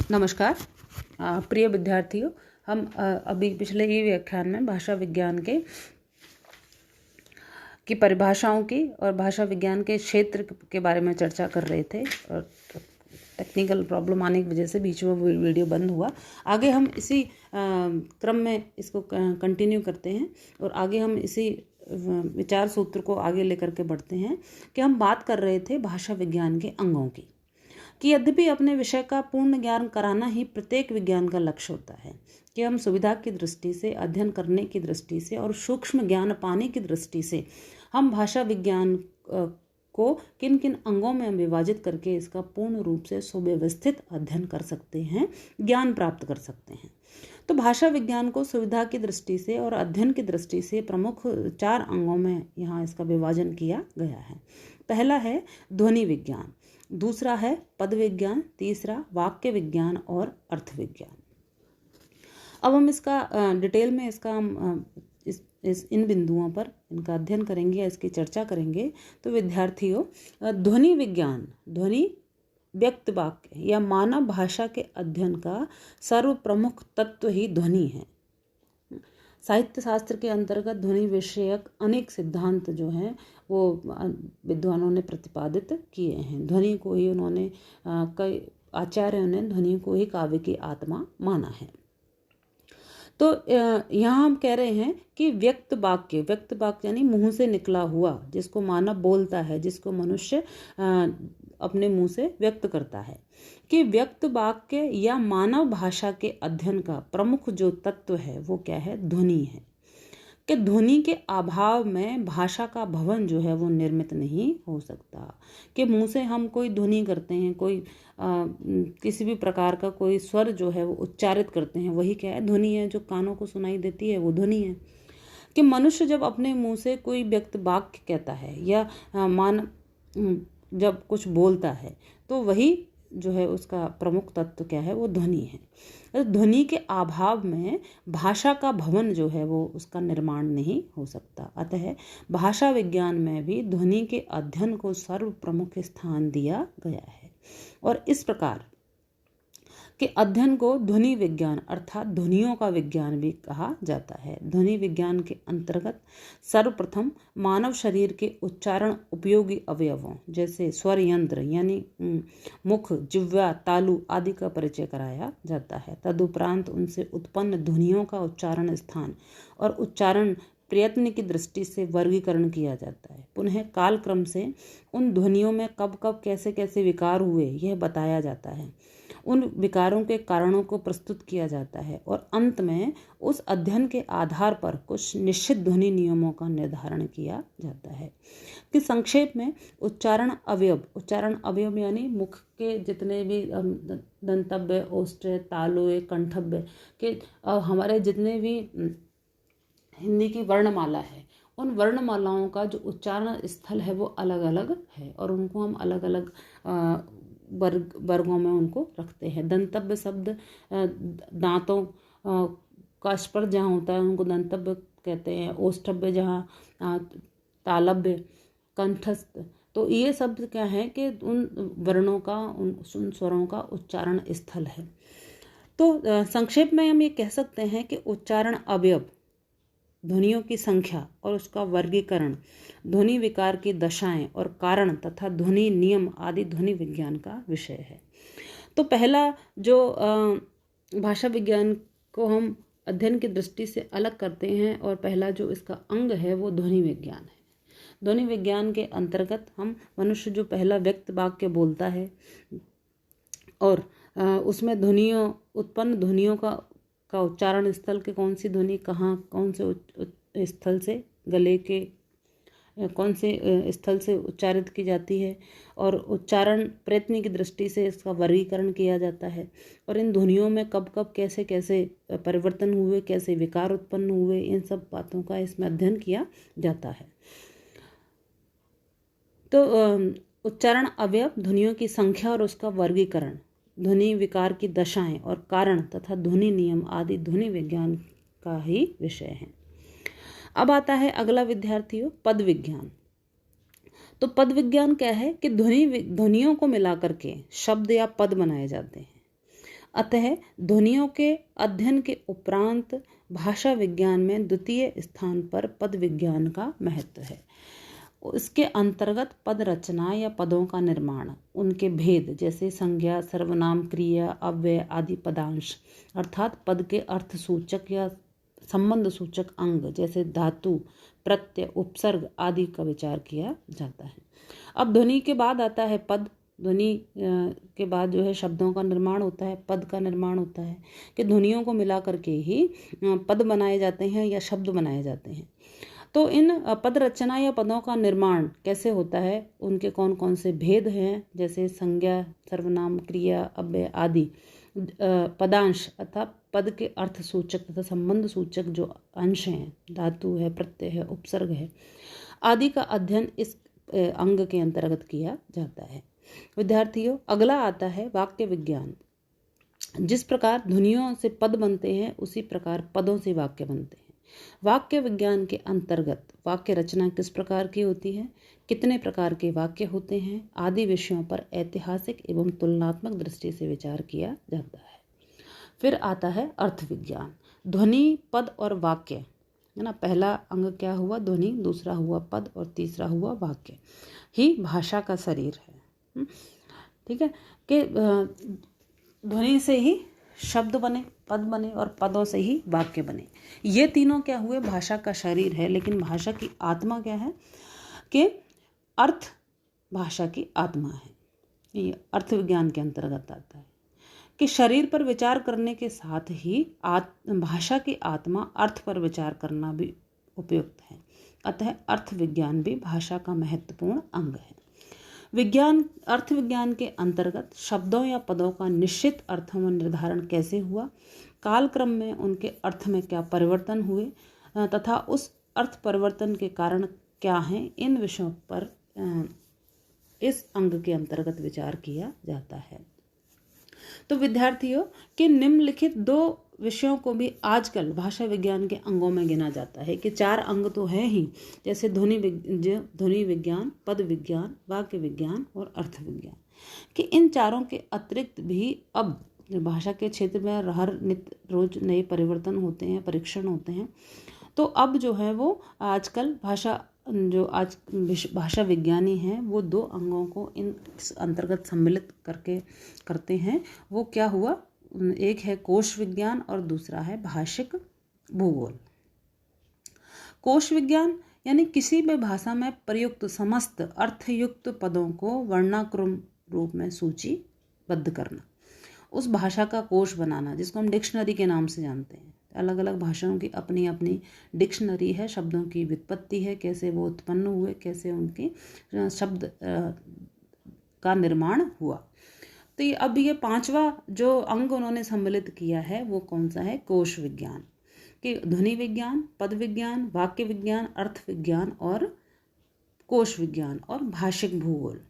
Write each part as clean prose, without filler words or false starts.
नमस्कार प्रिय विद्यार्थियों, हम अभी पिछले ही व्याख्यान में भाषा विज्ञान की परिभाषाओं की और भाषा विज्ञान के क्षेत्र के बारे में चर्चा कर रहे थे और टेक्निकल प्रॉब्लम आने की वजह से बीच में वीडियो बंद हुआ। आगे हम इसी क्रम में इसको कंटिन्यू करते हैं और आगे हम इसी विचार सूत्र को आगे लेकर के बढ़ते हैं कि हम बात कर रहे थे भाषा विज्ञान के अंगों की, कि यद्यपि अपने विषय का पूर्ण ज्ञान कराना ही प्रत्येक विज्ञान का लक्ष्य होता है, कि हम सुविधा की दृष्टि से, अध्ययन करने की दृष्टि से और सूक्ष्म ज्ञान पाने की दृष्टि से हम भाषा विज्ञान को किन किन अंगों में विभाजित करके इसका पूर्ण रूप से सुव्यवस्थित अध्ययन कर सकते हैं, ज्ञान प्राप्त कर सकते हैं। तो भाषा विज्ञान को सुविधा की दृष्टि से और अध्ययन की दृष्टि से प्रमुख 4 अंगों में यहाँ इसका विभाजन किया गया है। पहला है ध्वनि विज्ञान, दूसरा है पद विज्ञान, तीसरा वाक्य विज्ञान और अर्थ विज्ञान। अब हम इसका डिटेल में इसका हम इन बिंदुओं पर इनका अध्ययन करेंगे, इसकी चर्चा करेंगे। तो विद्यार्थियों, ध्वनि विज्ञान ध्वनि व्यक्त वाक्य या मानव भाषा के अध्ययन का सर्व प्रमुख तत्व ही ध्वनि है। साहित्य शास्त्र के अंतर्गत ध्वनि विषयक अनेक सिद्धांत जो हैं वो विद्वानों ने प्रतिपादित किए हैं। ध्वनि को ही उन्होंने कई आचार्यों ने ध्वनि को ही काव्य की आत्मा माना है। तो यहाँ हम कह रहे हैं कि व्यक्त वाक्य यानी मुंह से निकला हुआ, जिसको मानव बोलता है, जिसको मनुष्य अपने मुंह से व्यक्त करता है, कि व्यक्त वाक्य या मानव भाषा के अध्ययन का प्रमुख जो तत्व है वो क्या है? ध्वनि है। कि ध्वनि के अभाव में भाषा का भवन जो है वो निर्मित नहीं हो सकता। कि मुंह से हम कोई ध्वनि करते हैं, कोई किसी भी प्रकार का कोई स्वर जो है वो उच्चारित करते हैं, वही क्या है? ध्वनि है। जो कानों को सुनाई देती है वो ध्वनि है। कि मनुष्य जब अपने मुंह से कोई व्यक्त वाक्य कहता है या जब कुछ बोलता है तो वही जो है उसका प्रमुख तत्व क्या है? वो ध्वनि है। ध्वनि के अभाव में भाषा का भवन जो है वो उसका निर्माण नहीं हो सकता। अतः भाषा विज्ञान में भी ध्वनि के अध्ययन को सर्व प्रमुख स्थान दिया गया है और इस प्रकार के अध्ययन को ध्वनि विज्ञान अर्थात ध्वनियों का विज्ञान भी कहा जाता है। ध्वनि विज्ञान के अंतर्गत सर्वप्रथम मानव शरीर के उच्चारण उपयोगी अवयवों जैसे स्वर यंत्र यानी मुख, जिह्वा, तालु आदि का परिचय कराया जाता है। तदुपरांत उनसे उत्पन्न ध्वनियों का उच्चारण स्थान और उच्चारण प्रयत्न की दृष्टि से वर्गीकरण किया जाता है। पुनः कालक्रम से उन ध्वनियों में कब कब कैसे कैसे विकार हुए यह बताया जाता है। उन विकारों के कारणों को प्रस्तुत किया जाता है और अंत में उस अध्ययन के आधार पर कुछ निश्चित ध्वनि नियमों का निर्धारण किया जाता है। कि संक्षेप में उच्चारण अवयव यानी मुख के जितने भी दंतव्य, ओष्ठ्य, तालुए, कंठव्य के हमारे जितने भी हिंदी की वर्णमाला है, उन वर्णमालाओं का जो उच्चारण स्थल है वो अलग अलग है और उनको हम अलग अलग वर्गों में उनको रखते हैं। दंतव्य शब्द दांतों का स्पर्श जहाँ होता है उनको दंतव्य कहते हैं। ओष्ठव्य जहाँ तालव्य, कंठस्थ, तो ये शब्द क्या है कि उन वर्णों का, उन स्वरों का उच्चारण स्थल है। तो संक्षेप में हम ये कह सकते हैं कि उच्चारण अवयव, ध्वनियों की संख्या और उसका वर्गीकरण, ध्वनि विकार की दशाएं और कारण तथा ध्वनि नियम आदि ध्वनि विज्ञान का विषय है। तो पहला जो भाषा विज्ञान को हम अध्ययन की दृष्टि से अलग करते हैं और पहला जो इसका अंग है वो ध्वनि विज्ञान है। ध्वनि विज्ञान के अंतर्गत हम मनुष्य जो पहला व्यक्त वाक्य बोलता है और उसमें उत्पन्न ध्वनियों का उच्चारण स्थल के कौन सी ध्वनि कहाँ, कौन से स्थल से, गले के कौन से स्थल से उच्चारित की जाती है और उच्चारण प्रयत्न की दृष्टि से इसका वर्गीकरण किया जाता है और इन ध्वनियों में कब कब कैसे कैसे परिवर्तन हुए, कैसे विकार उत्पन्न हुए, इन सब बातों का इसमें अध्ययन किया जाता है। तो उच्चारण अवयव, ध्वनियों की संख्या और उसका वर्गीकरण, ध्वनि विकार की दशाएं और कारण तथा ध्वनि नियम आदि ध्वनि विज्ञान का ही विषय है। अब आता है अगला विद्यार्थियों, पद विज्ञान। तो पद विज्ञान क्या है कि ध्वनियों को मिलाकर के शब्द या पद बनाए जाते हैं। अतः ध्वनियों के अध्ययन के उपरांत भाषा विज्ञान में द्वितीय स्थान पर पद विज्ञान का महत्व है। इसके अंतर्गत पद रचना या पदों का निर्माण, उनके भेद जैसे संज्ञा, सर्वनाम, क्रिया, अव्यय आदि पदांश अर्थात पद के अर्थ सूचक या संबंध सूचक अंग जैसे धातु, प्रत्यय, उपसर्ग आदि का विचार किया जाता है। अब ध्वनि के बाद आता है पद। ध्वनि के बाद जो है शब्दों का निर्माण होता है, पद का निर्माण होता है कि ध्वनियों को मिला करके ही पद बनाए जाते हैं या शब्द बनाए जाते हैं। तो इन पद रचना या पदों का निर्माण कैसे होता है, उनके कौन कौन से भेद हैं जैसे संज्ञा, सर्वनाम, क्रिया, अव्यय आदि पदांश अर्थात पद के अर्थ सूचक तथा संबंध सूचक जो अंश हैं, धातु है, प्रत्यय है, उपसर्ग है आदि का अध्ययन इस अंग के अंतर्गत किया जाता है। विद्यार्थियों, अगला आता है वाक्य विज्ञान। जिस प्रकार ध्वनियों से पद बनते हैं उसी प्रकार पदों से वाक्य बनते हैं। वाक्य विज्ञान के अंतर्गत वाक्य रचना किस प्रकार की होती है, कितने प्रकार के वाक्य होते हैं आदि विषयों पर ऐतिहासिक एवं तुलनात्मक दृष्टि से विचार किया जाता है। फिर आता है अर्थ विज्ञान। ध्वनि, पद और वाक्य है ना। पहला अंग क्या हुआ, ध्वनि, दूसरा हुआ पद और तीसरा हुआ वाक्य ही भाषा का शरीर है। ठीक है कि ध्वनि से ही शब्द बने, पद बने और पदों से ही वाक्य बने। ये तीनों क्या हुए, भाषा का शरीर है। लेकिन भाषा की आत्मा क्या है कि अर्थ भाषा की आत्मा है। ये अर्थ विज्ञान के अंतर्गत आता है कि शरीर पर विचार करने के साथ ही भाषा की आत्मा अर्थ पर विचार करना भी उपयुक्त है। अतः अर्थ विज्ञान भी भाषा का महत्वपूर्ण अंग है। अर्थ विज्ञान के अंतर्गत शब्दों या पदों का निश्चित अर्थों में निर्धारण कैसे हुआ, कालक्रम में उनके अर्थ में क्या परिवर्तन हुए तथा उस अर्थ परिवर्तन के कारण क्या हैं, इन विषयों पर इस अंग के अंतर्गत विचार किया जाता है। तो विद्यार्थियों के निम्नलिखित 2 विषयों को भी आजकल भाषा विज्ञान के अंगों में गिना जाता है कि 4 अंग तो है ही, जैसे ध्वनि विज्ञान, पद विज्ञान, वाक्य विज्ञान और अर्थ विज्ञान, कि इन चारों के अतिरिक्त भी अब भाषा के क्षेत्र में हर नित्य रोज नए परिवर्तन होते हैं, परीक्षण होते हैं। तो अब जो है वो आजकल भाषा विज्ञानी हैं वो 2 अंगों को इन अंतर्गत सम्मिलित करके करते हैं। वो क्या हुआ, एक है कोश विज्ञान और दूसरा है भाषिक भूगोल। कोश विज्ञान यानी किसी भी भाषा में प्रयुक्त समस्त अर्थयुक्त पदों को वर्णानुक्रम रूप में सूचीबद्ध करना, उस भाषा का कोश बनाना, जिसको हम डिक्शनरी के नाम से जानते हैं। अलग अलग भाषाओं की अपनी अपनी डिक्शनरी है, शब्दों की व्युत्पत्ति है, कैसे वो उत्पन्न हुए, कैसे उनके शब्द का निर्माण हुआ। तो अब ये 5वां जो अंग उन्होंने सम्मिलित किया है वो कौन सा है, कोश विज्ञान, कि ध्वनि विज्ञान, पद विज्ञान, वाक्य विज्ञान, अर्थ विज्ञान और कोश विज्ञान और भाषिक भूगोल,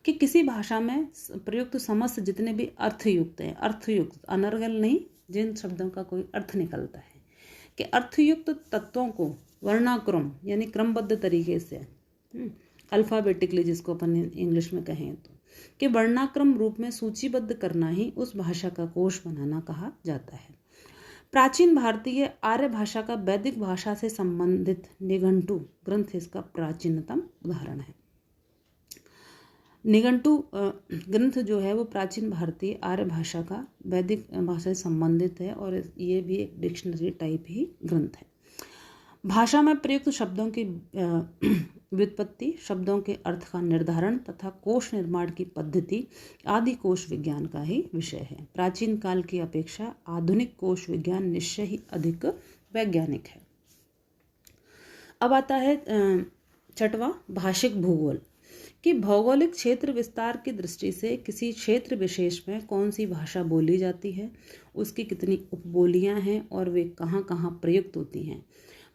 कि किसी भाषा में प्रयुक्त समस्त जितने भी अर्थयुक्त हैं, अर्थयुक्त अनर्गल नहीं, जिन शब्दों का कोई अर्थ निकलता है, कि अर्थयुक्त तत्वों को वर्णानुक्रम यानी क्रमबद्ध तरीके से, अल्फाबेटिकली जिसको अपन इंग्लिश में कहें तो, कि वर्णानुक्रम रूप में सूचीबद्ध करना ही उस भाषा का कोश बनाना कहा जाता है। प्राचीन भारतीय आर्य भाषा का वैदिक भाषा से संबंधित निघंटु ग्रंथ इसका प्राचीनतम उदाहरण है। निघंटु ग्रंथ जो है वो प्राचीन भारतीय आर्य भाषा का वैदिक भाषा से संबंधित है और ये भी एक डिक्शनरी टाइप ही ग्रंथ है। भाषा में प्रयुक्त शब्दों की व्युत्पत्ति, शब्दों के अर्थ का निर्धारण तथा कोश निर्माण की पद्धति आदि कोश विज्ञान का ही विषय है। प्राचीन काल की अपेक्षा आधुनिक कोश विज्ञान निश्चय ही अधिक वैज्ञानिक है। अब आता है 6वां भाषिक भूगोल, कि भौगोलिक क्षेत्र विस्तार की दृष्टि से किसी क्षेत्र विशेष में कौन सी भाषा बोली जाती है, उसकी कितनी उपबोलियां हैं और वे कहाँ कहाँ प्रयुक्त होती हैं।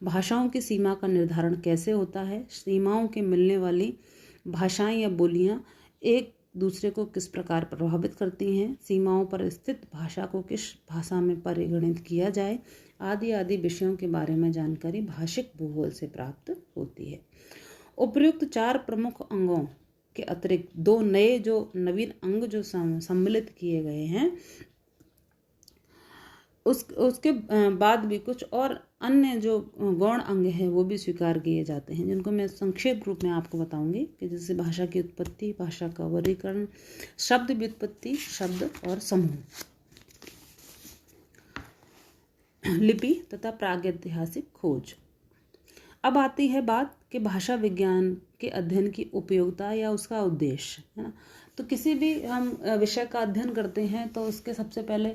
भाषाओं की सीमा का निर्धारण कैसे होता है, सीमाओं के मिलने वाली भाषाएं या बोलियां एक दूसरे को किस प्रकार प्रभावित करती हैं, सीमाओं पर स्थित भाषा को किस भाषा में परिगणित किया जाए, आदि आदि विषयों के बारे में जानकारी भाषिक भूगोल से प्राप्त होती है। उपयुक्त 4 प्रमुख अंगों के अतिरिक्त 2 नए जो नवीन अंग जो सम्मिलित किए गए हैं उसके बाद भी कुछ और अन्य जो गौण अंग हैं वो भी स्वीकार किए जाते हैं, जिनको मैं संक्षेप रूप में आपको बताऊंगी कि जैसे भाषा की उत्पत्ति, भाषा का वर्गीकरण, शब्द व्युत्पत्ति, शब्द और समूह, लिपि तथा प्रागैतिहासिक खोज। अब आती है बात कि भाषा विज्ञान के अध्ययन की उपयोगिता या उसका उद्देश्य, है ना। तो किसी भी हम विषय का अध्ययन करते हैं तो उसके सबसे पहले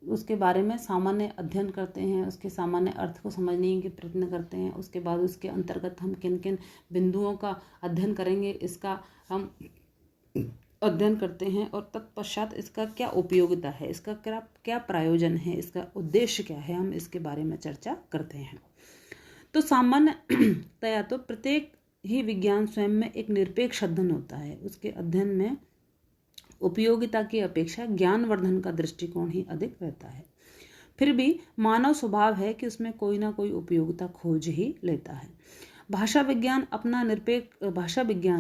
उसके बारे में सामान्य अध्ययन करते हैं, उसके सामान्य अर्थ को समझने के प्रयत्न करते हैं। उसके बाद उसके अंतर्गत हम किन किन बिंदुओं का अध्ययन करेंगे इसका हम अध्ययन करते हैं, और तत्पश्चात इसका क्या उपयोगिता है, इसका क्या प्रयोजन है, इसका उद्देश्य क्या है, हम इसके बारे में चर्चा करते हैं। तो सामान्यतया तो प्रत्येक ही विज्ञान स्वयं में एक निरपेक्ष अध्ययन होता है। उसके अध्ययन में उपयोगिता की अपेक्षा ज्ञानवर्धन का दृष्टिकोण ही अधिक रहता है। फिर भी मानव स्वभाव है कि उसमें कोई ना कोई उपयोगिता खोज ही लेता है। भाषा विज्ञान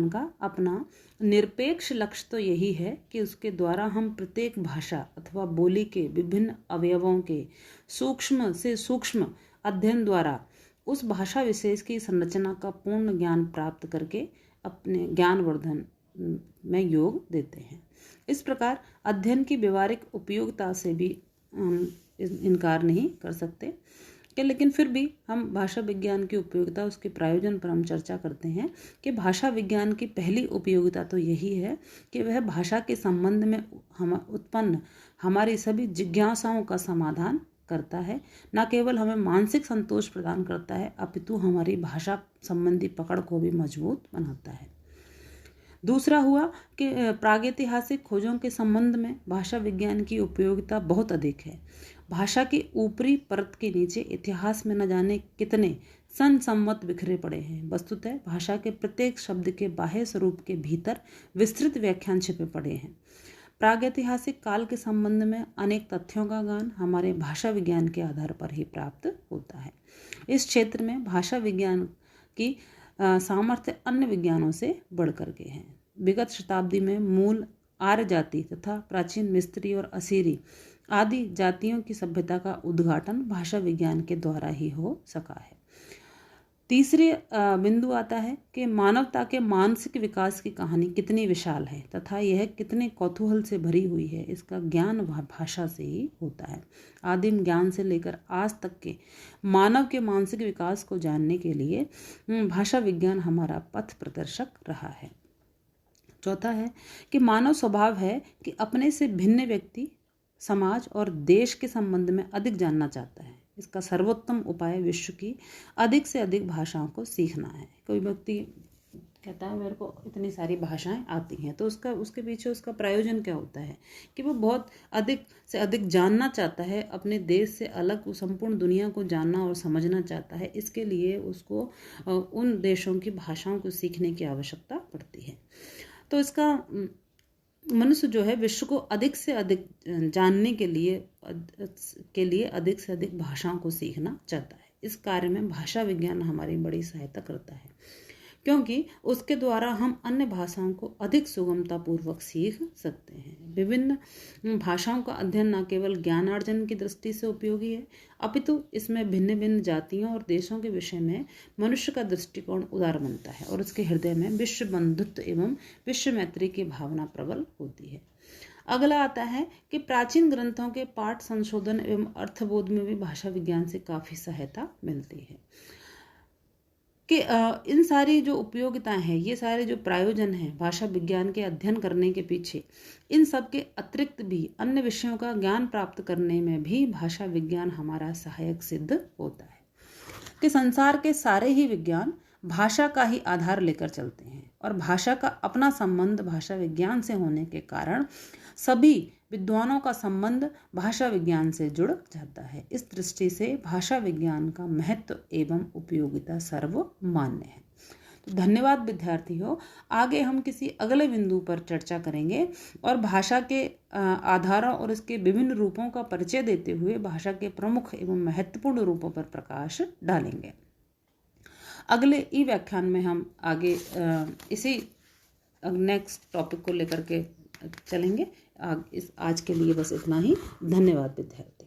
का अपना निरपेक्ष लक्ष्य तो यही है कि उसके द्वारा हम प्रत्येक भाषा अथवा बोली के विभिन्न अवयवों के सूक्ष्म से सूक्ष्म अध्ययन द्वारा उस भाषा विशेष की संरचना का पूर्ण ज्ञान प्राप्त करके अपने ज्ञानवर्धन में योग देते हैं। इस प्रकार अध्ययन की व्यवहारिक उपयोगिता से भी इनकार नहीं कर सकते कि, लेकिन फिर भी हम भाषा विज्ञान की उपयोगिता, उसके प्रयोजन पर हम चर्चा करते हैं कि भाषा विज्ञान की पहली उपयोगिता तो यही है कि वह भाषा के संबंध में हम उत्पन्न हमारी सभी जिज्ञासाओं का समाधान करता है। न केवल हमें मानसिक संतोष प्रदान करता है, अपितु हमारी भाषा संबंधी पकड़ को भी मजबूत बनाता है। दूसरा हुआ कि प्रागैतिहासिक खोजों के संबंध में भाषा विज्ञान की उपयोगिता बहुत अधिक है। भाषा की ऊपरी परत के नीचे इतिहास में न जाने कितने संवत बिखरे पड़े हैं। वस्तुतः भाषा के प्रत्येक शब्द के बाह्य स्वरूप के भीतर विस्तृत व्याख्यान छिपे पड़े हैं। प्रागैतिहासिक काल के संबंध में अनेक तथ्यों का ज्ञान हमारे भाषा विज्ञान के आधार पर ही प्राप्त होता है। इस क्षेत्र में भाषा विज्ञान की सामर्थ्य अन्य विज्ञानों से बढ़कर के हैं। विगत शताब्दी में मूल आर्य जाति तथा प्राचीन मिस्री और असीरी आदि जातियों की सभ्यता का उद्घाटन भाषा विज्ञान के द्वारा ही हो सका है। तीसरी बिंदु आता है कि मानवता के मानसिक विकास की कहानी कितनी विशाल है तथा यह कितने कौतूहल से भरी हुई है, इसका ज्ञान भाषा से ही होता है। आदिम ज्ञान से लेकर आज तक के मानव के मानसिक विकास को जानने के लिए भाषा विज्ञान हमारा पथ प्रदर्शक रहा है। चौथा है कि मानव स्वभाव है कि अपने से भिन्न व्यक्ति, समाज और देश के संबंध में अधिक जानना चाहता है। इसका सर्वोत्तम उपाय विश्व की अधिक से अधिक भाषाओं को सीखना है। कोई व्यक्ति कहता है मेरे को इतनी सारी भाषाएं आती हैं, तो उसके पीछे उसका प्रयोजन क्या होता है कि वो बहुत अधिक से अधिक जानना चाहता है, अपने देश से अलग संपूर्ण दुनिया को जानना और समझना चाहता है। इसके लिए उसको उन देशों की भाषाओं को सीखने की आवश्यकता पड़ती है। तो इसका मनुष्य जो है विश्व को अधिक से अधिक जानने के लिए अधिक से अधिक भाषाओं को सीखना चाहता है। इस कार्य में भाषा विज्ञान हमारी बड़ी सहायता करता है, क्योंकि उसके द्वारा हम अन्य भाषाओं को अधिक सुगमतापूर्वक सीख सकते हैं। विभिन्न भाषाओं का अध्ययन न केवल ज्ञानार्जन की दृष्टि से उपयोगी है, अपितु इसमें भिन्न भिन्न जातियों और देशों के विषय में मनुष्य का दृष्टिकोण उदार बनता है और उसके हृदय में विश्व बंधुत्व एवं विश्व मैत्री की भावना प्रबल होती है। अगला आता है कि प्राचीन ग्रंथों के पाठ संशोधन एवं अर्थबोध में भी भाषा विज्ञान से काफी सहायता मिलती है। कि इन सारी जो उपयोगिताएं हैं, ये सारे जो प्रयोजन हैं भाषा विज्ञान के अध्ययन करने के पीछे, इन सब के अतिरिक्त भी अन्य विषयों का ज्ञान प्राप्त करने में भी भाषा विज्ञान हमारा सहायक सिद्ध होता है। कि संसार के सारे ही विज्ञान भाषा का ही आधार लेकर चलते हैं और भाषा का अपना संबंध भाषा विज्ञान से होने के कारण सभी विद्वानों का संबंध भाषा विज्ञान से जुड़ जाता है। इस दृष्टि से भाषा विज्ञान का महत्व एवं उपयोगिता सर्वमान्य है। तो धन्यवाद विद्यार्थियों। आगे हम किसी अगले बिंदु पर चर्चा करेंगे और भाषा के आधारों और इसके विभिन्न रूपों का परिचय देते हुए भाषा के प्रमुख एवं महत्वपूर्ण रूपों पर प्रकाश डालेंगे। अगले ई व्याख्यान में हम आगे इसी नेक्स्ट टॉपिक को लेकर के चलेंगे आज के लिए बस इतना ही। धन्यवाद विद्यार्थी।